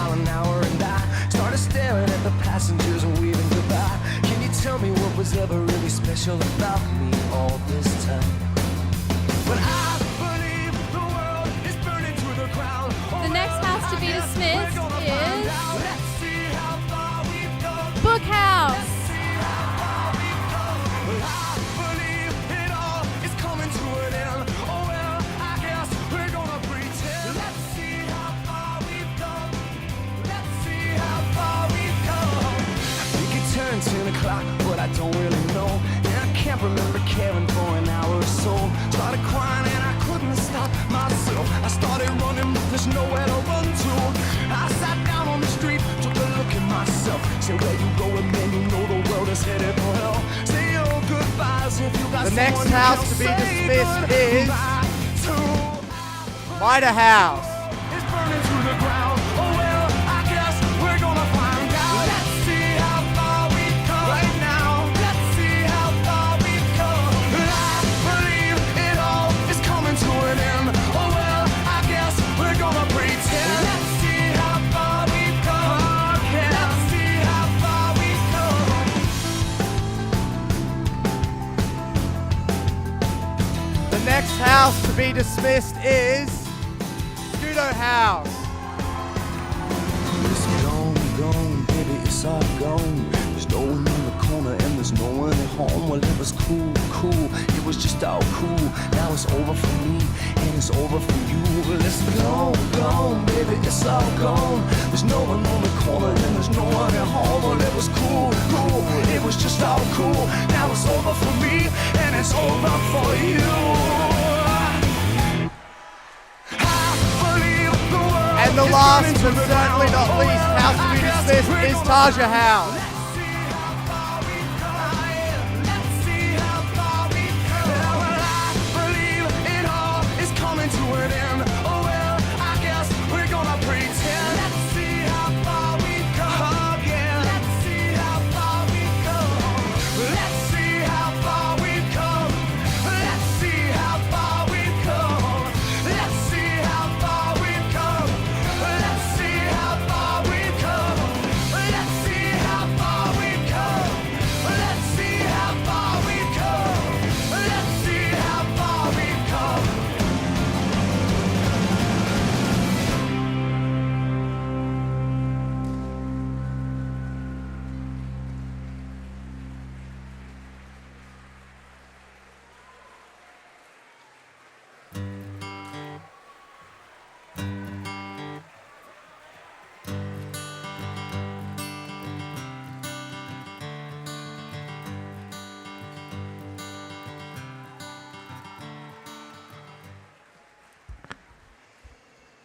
next house to be dismissed is Mida House. It's burning to the ground. Oh well, I guess we're gonna find out. Let's see how far we've come right now. Let's see how far we've come. I believe it all is coming to an end. Oh well, I guess we're gonna pretend. Let's see how far we've come. Yeah. Let's see how far we've come. The next house to be dismissed is Scudo House. It's gone, baby, it's all gone. There's no one in the corner and there's no one at home. Well, it was cool, it was just all cool. Now it's over for me and it's over for you. Well, it's gone, baby, it's all gone. There's no one on the corner and there's no one at home. Well, it was cool, it was just all cool. Now it's over for me and it's over for you. And the last, but certainly not least, house to be dismissed is Taja House.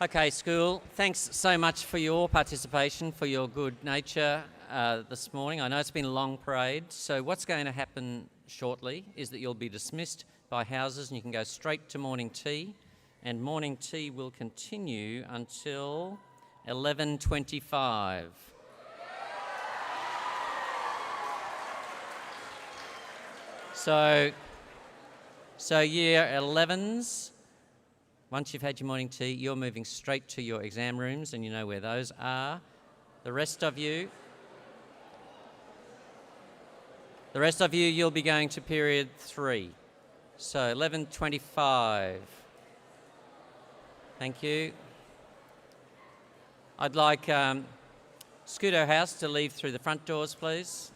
Okay, school, thanks so much for your participation, for your good nature this morning. I know it's been a long parade, so what's going to happen shortly is that you'll be dismissed by houses and you can go straight to morning tea, and morning tea will continue until 11:25. So year 11s, once you've had your morning tea, you're moving straight to your exam rooms, and you know where those are. The rest of you, you'll be going to period 3. So 11:25. Thank you. I'd like Scudo House to leave through the front doors, please.